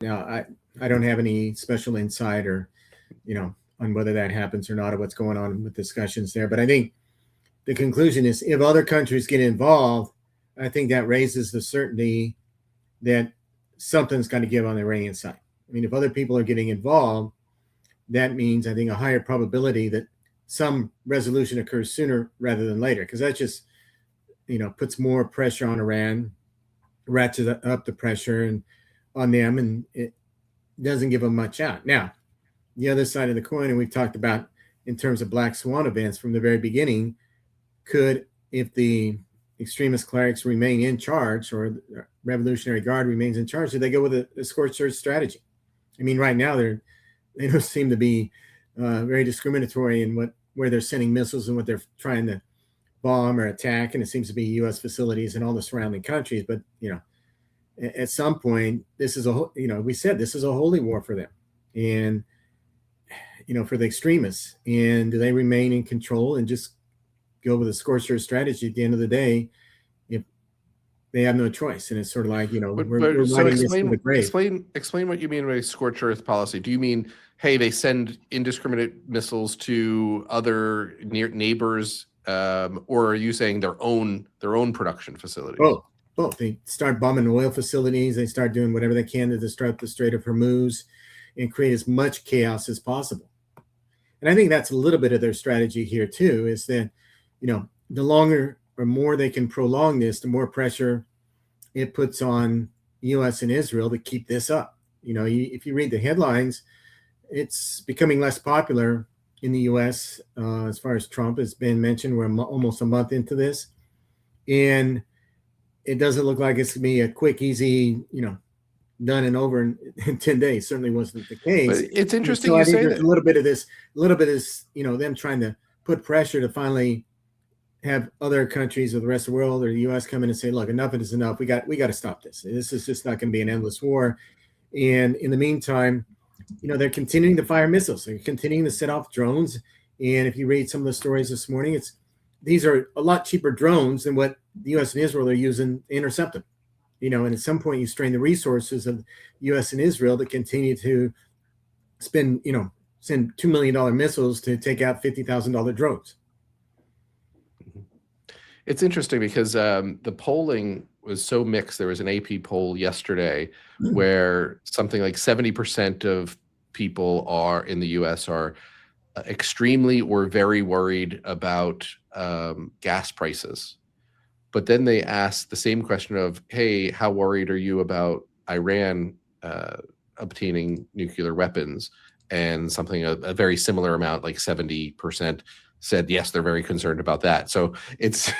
Now, I don't have any special insight or, on whether that happens or not, or what's going on with discussions there. But I think the conclusion is if other countries get involved, I think that raises the certainty that something's got to give on the Iranian side. I mean, if other people are getting involved, that means I think a higher probability that some resolution occurs sooner rather than later, because that just puts more pressure on Iran, ratchets up the pressure and on them, and it doesn't give them much out. Now, the other side of the coin, and we've talked about in terms of black swan events from the very beginning, could, if the extremist clerics remain in charge or the Revolutionary Guard remains in charge, do they go with a scorched earth strategy? I mean, right now they don't seem to be very discriminatory in where they're sending missiles and what they're trying to bomb or attack, and it seems to be U.S. facilities and all the surrounding countries. But at some point, this is we said this is a holy war for them, and for the extremists. And do they remain in control and just go with a scorched earth strategy at the end of the day if they have no choice? And it's sort of like, we're so riding this to the grave. Explain what you mean by scorched earth policy. Do you mean, hey, they send indiscriminate missiles to other neighbors, or are you saying their own production facilities? Both. They start bombing oil facilities. They start doing whatever they can to disrupt the Strait of Hormuz and create as much chaos as possible. And I think that's a little bit of their strategy here too, is that, the longer or more they can prolong this, the more pressure it puts on U.S. and Israel to keep this up. If you read the headlines, it's becoming less popular in the U.S. As far as Trump has been mentioned. We're almost a month into this, and it doesn't look like it's going to be a quick, easy, done and over in 10 days. Certainly wasn't the case. But it's interesting you say that. A little bit of this, them trying to put pressure to finally have other countries or the rest of the world or the U.S. come in and say, look, enough is enough. We got to stop this. This is just not going to be an endless war. And in the meantime, they're continuing to fire missiles. They're continuing to set off drones. And if you read some of the stories this morning, these are a lot cheaper drones than what the U.S. and Israel are using to intercept them. And at some point you strain the resources of the U.S. and Israel to continue to send $2 million missiles to take out $50,000 drones. It's interesting because the polling was so mixed. There was an AP poll yesterday where something like 70% of people in the U.S. are extremely or very worried about gas prices. But then they asked the same question of, hey, how worried are you about Iran obtaining nuclear weapons? And something, a very similar amount, like 70%, said, yes, they're very concerned about that. So it's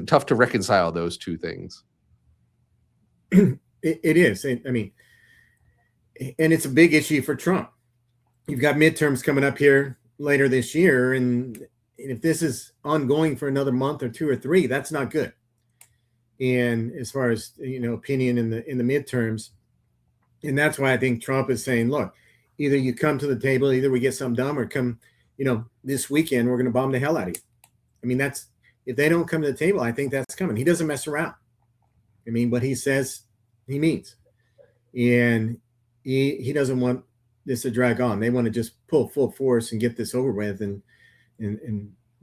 tough to reconcile those two things. It is. I mean, and it's a big issue for Trump. You've got midterms coming up here later this year, and if this is ongoing for another month or 2 or 3, that's not good. And as far as opinion in the midterms, and that's why I think Trump is saying, look, either you come to the table, either we get something done, or come, this weekend we're going to bomb the hell out of you. I mean, if they don't come to the table, I think that's coming. He doesn't mess around. I mean, what he says, he means, and he doesn't want this to drag on. They want to just pull full force and get this over with, and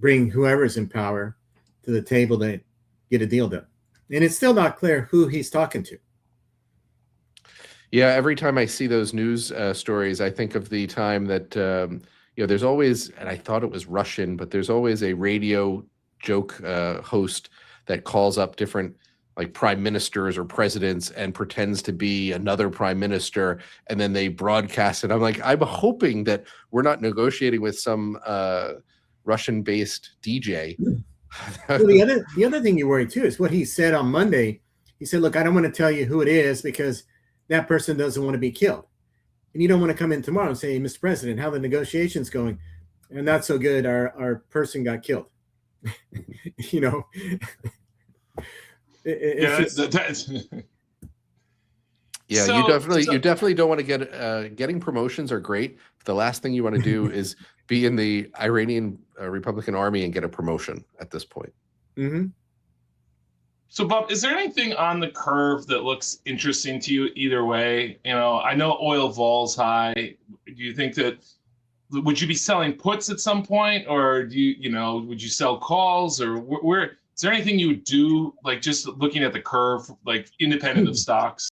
bring whoever's in power to the table to get a deal done. And it's still not clear who he's talking to. Yeah, every time I see those news stories, I think of the time that there's always, and I thought it was Russian, but there's always a radio joke host that calls up different like prime ministers or presidents and pretends to be another prime minister, and then they broadcast it. I'm like, I'm hoping that we're not negotiating with some Russian-based DJ. Well, the other thing you worry too is what he said on Monday. He said, look, I don't want to tell you who it is because that person doesn't want to be killed. And you don't want to come in tomorrow and say, Mr. President, how are the negotiations going? And not so good. Our person got killed. Yeah, so, you definitely don't want to get getting promotions are great. But the last thing you want to do is be in the Iranian Republican Army and get a promotion at this point. Mm-hmm. So, Bob, is there anything on the curve that looks interesting to you either way? You know, I know oil vols high. Do you think that would you be selling puts at some point, or do you, would you sell calls, or where? Is there anything you would do, like just looking at the curve, like independent of stocks?